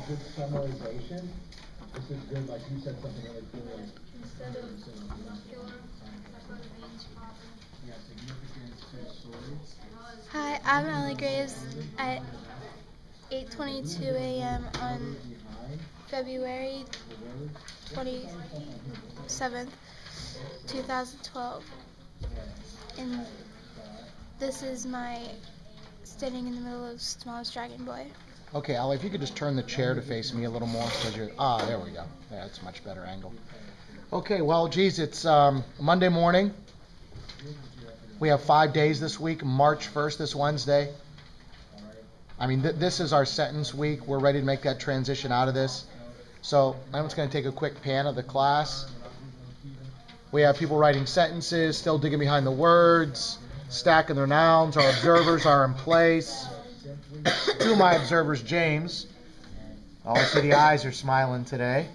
good summarization. This is good, like you said something really cool. Like, instead of muscular, that's what it means proper. yeah, significance to stories. Hi, I'm Allie Graves at 8:22 a.m. on February 27th, 2012. And this is my standing in the middle of Smallest Dragon Boy. Okay, Allie, if you could just turn the chair to face me a little more, because you're, there we go. Yeah, that's a much better angle. Okay, well, geez, it's Monday morning. We have 5 days this week. March 1st, this Wednesday. I mean, this is our sentence week. We're ready to make that transition out of this. So I'm just going to take a quick pan of the class. We have people writing sentences, still digging behind the words, stacking their nouns. Our observers are in place. Two of my observers, James. I see the eyes are smiling today.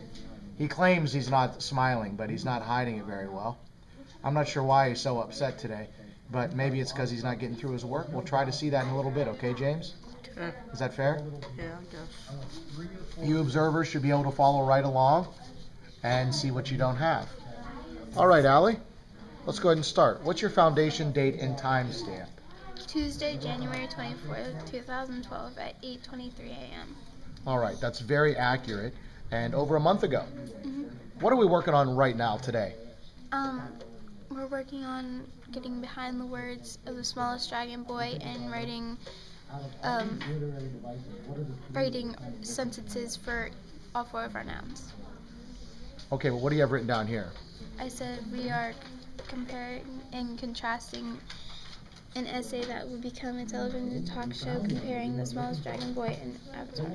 He claims he's not smiling, but he's not hiding it very well. I'm not sure why he's so upset today, but maybe it's because he's not getting through his work. We'll try to see that in a little bit, okay, James? Okay. Is that fair? Yeah, I guess. You observers should be able to follow right along and see what you don't have. All right, Allie, let's go ahead and start. What's your foundation date and time stamp? Tuesday, January 24th, 2012 at 8:23 a.m. All right, that's very accurate. And over a month ago. Mm-hmm. What are we working on right now today? We're working on getting behind the words of the Smallest Dragon Boy and writing sentences for all four of our nouns. Okay, well, what do you have written down here? I said we are comparing and contrasting an essay that will become a television talk show comparing the Smallest Dragon Boy and Avatar.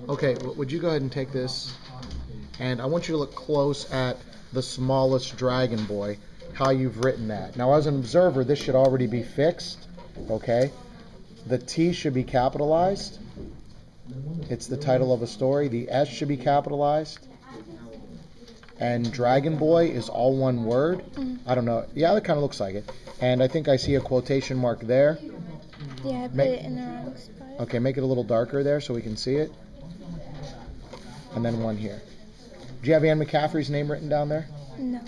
Okay, well, would you go ahead and take this? And I want you to look close at the Smallest Dragon Boy, how you've written that. Now, as an observer, this should already be fixed, okay? The T should be capitalized. It's the title of a story. The S should be capitalized. And Dragon Boy is all one word. I don't know. Yeah, that kind of looks like it. And I think I see a quotation mark there. Yeah, I put it in the wrong spot. Okay, make it a little darker there so we can see it. And then one here. Do you have Anne McCaffrey's name written down there? No.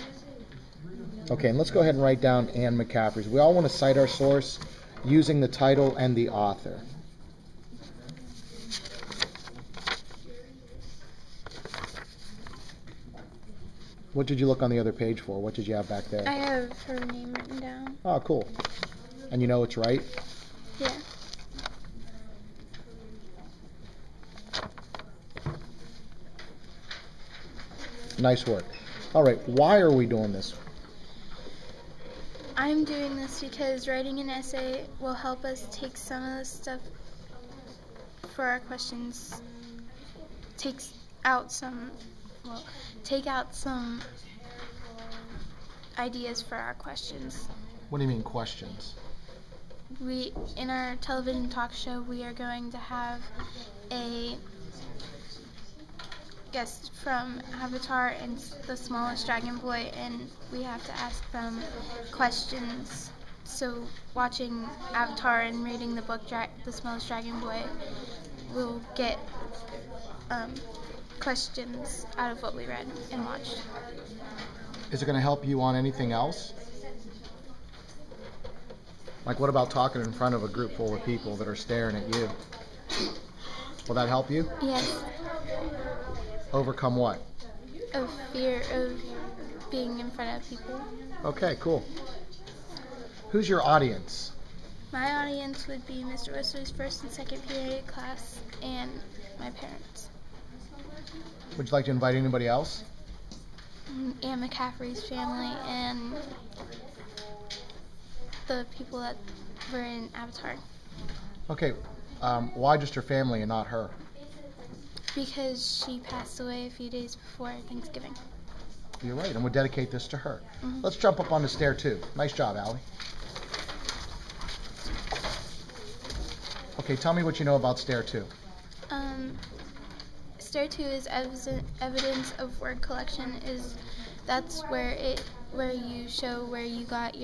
Okay, and let's go ahead and write down Anne McCaffrey's. We all want to cite our source using the title and the author. What did you look on the other page for? What did you have back there? I have her name written down. Oh, cool. And you know it's right? Yeah. Nice work. All right, why are we doing this? I'm doing this because writing an essay will help us take some of the stuff for our questions, take out some ideas for our questions. What do you mean questions? In our television talk show, we are going to have a guest from Avatar and the Smallest Dragon Boy, and we have to ask them questions. So watching Avatar and reading the book The Smallest Dragon Boy, we'll get questions out of what we read and watched. Is it going to help you on anything else? Like, what about talking in front of a group full of people that are staring at you? Will that help you? Yes. Overcome what? Of fear of being in front of people. Okay, cool. Who's your audience? My audience would be Mr. Whistler's first and second period class and my parents. Would you like to invite anybody else? Anne McCaffrey's family and the people that were in Avatar. Okay, why just her family and not her? Because she passed away a few days before Thanksgiving. You're right, and we'll dedicate this to her. Mm-hmm. Let's jump up on the stair, too. Nice job, Allie. Okay, tell me what you know about stair 2. Stair 2 is evidence of word collection. That's where you show where you got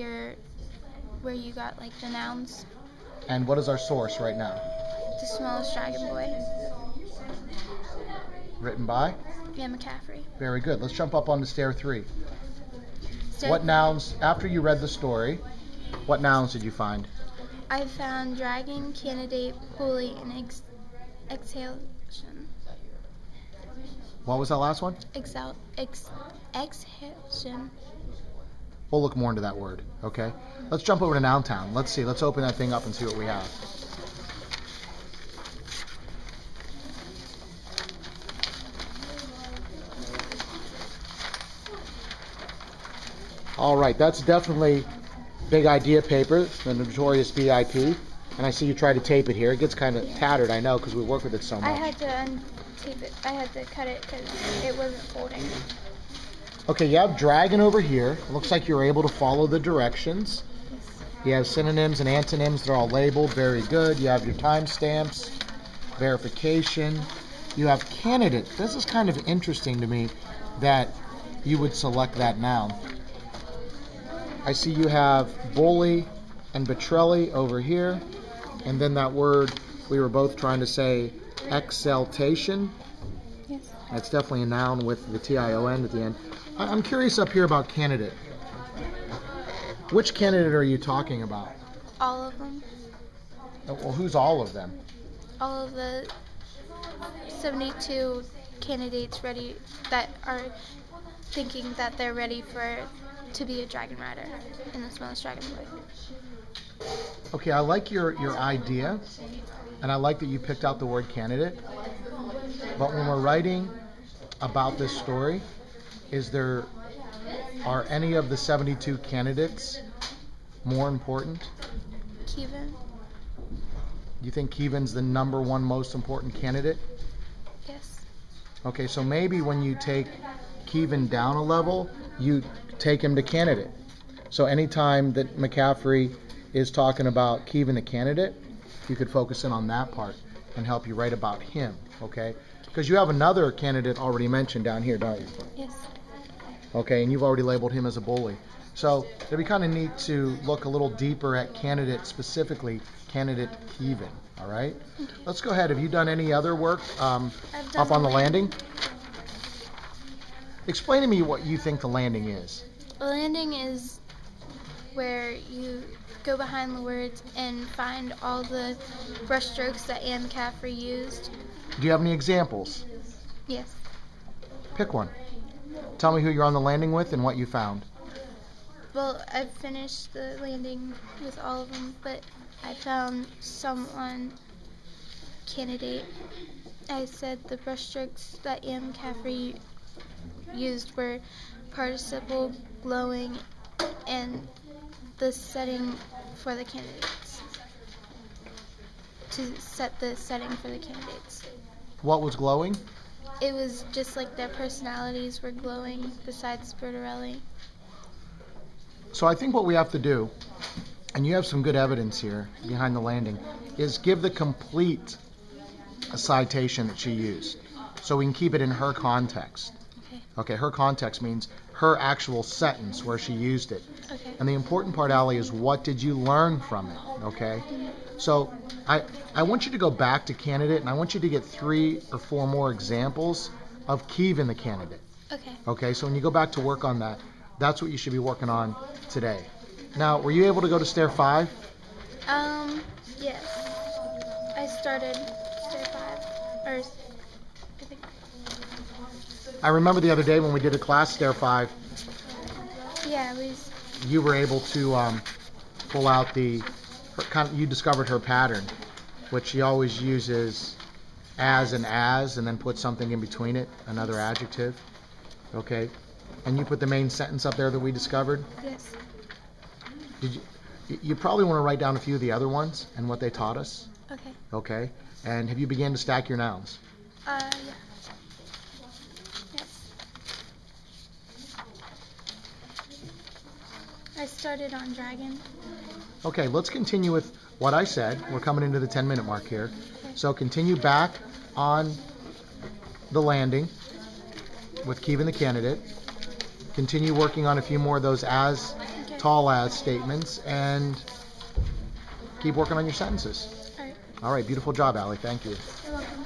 like the nouns. And what is our source right now? The Smallest Dragon Boy. Written by? Anne McCaffrey. Very good. Let's jump up onto stair 3. So What nouns, after you read the story, what nouns did you find? I found dragon, candidate, bully, and exhalation. What was that last one? Exhalation. We'll look more into that word, okay? Let's jump over to Noun Town. Let's see. Let's open that thing up and see what we have. All right, that's definitely big idea paper, the notorious BIP. And I see you try to tape it here. It gets kind of tattered, I know, because we work with it so much. I had to untape it. I had to cut it because it wasn't folding. Okay, you have dragon over here. It looks like you're able to follow the directions. You have synonyms and antonyms. They're all labeled. Very good. You have your timestamps, verification. You have candidate. This is kind of interesting to me that you would select that noun. I see you have bully and betrelli over here. And then that word we were both trying to say, exaltation. Yes. That's definitely a noun with the T-I-O-N at the end. I'm curious up here about candidate. Which candidate are you talking about? All of them. Well, who's all of them? All of the 72 candidates ready that are thinking that they're ready to be a dragon rider in the Smallest Dragon Boy. Okay, I like your idea, and I like that you picked out the word candidate. But when we're writing about this story, are any of the 72 candidates more important? Kevin. You think Kevin's the number one most important candidate? Yes. Okay, so maybe when you take Kevin down a level, you take him to candidate. So anytime that McCaffrey is talking about Kevin the candidate, you could focus in on that part and help you write about him, okay? Because you have another candidate already mentioned down here, don't you? Yes. Okay, and you've already labeled him as a bully. So it'd be kind of neat to look a little deeper at candidate, specifically Kevin, all right? Okay. Let's go ahead. Have you done any other work I've done up on the landing. landing? Explain to me what you think the landing is. The landing is where you go behind the words and find all the brush strokes that Anne McCaffrey used. Do you have any examples? Yes. Pick one. Tell me who you're on the landing with and what you found. Well, I finished the landing with all of them, but I found some on candidate. I said the brushstrokes that Anne McCaffrey used were participle, glowing, and the setting for the candidates. To set the setting for the candidates. What was glowing? It was just like their personalities were glowing besides Bertorelli. So I think what we have to do, and you have some good evidence here behind the landing, is give the complete citation that she used so we can keep it in her context. Okay, her context means her actual sentence where she used it. Okay. And the important part, Allie, is what did you learn from it, okay? So I want you to go back to candidate, and I want you to get 3 or 4 more examples of Kevin the candidate. Okay. Okay, so when you go back to work on that, that's what you should be working on today. Now, were you able to go to stair 5? Yes. I started stair 5, or I think. I remember the other day when we did a class stair 5, Yeah, you were able to pull out you discovered her pattern, which she always uses as and then put something in between it, another adjective. Okay, and you put the main sentence up there that we discovered. Yes. You probably want to write down a few of the other ones and what they taught us. Okay. Okay, and have you began to stack your nouns? Yeah. Yes. I started on dragon. Okay, let's continue with what I said. We're coming into the 10-minute mark here. So continue back on the landing with Kevin the candidate. Continue working on a few more of those as, Okay. tall as statements, and keep working on your sentences. All right. All right, beautiful job, Allie. Thank you. You're welcome.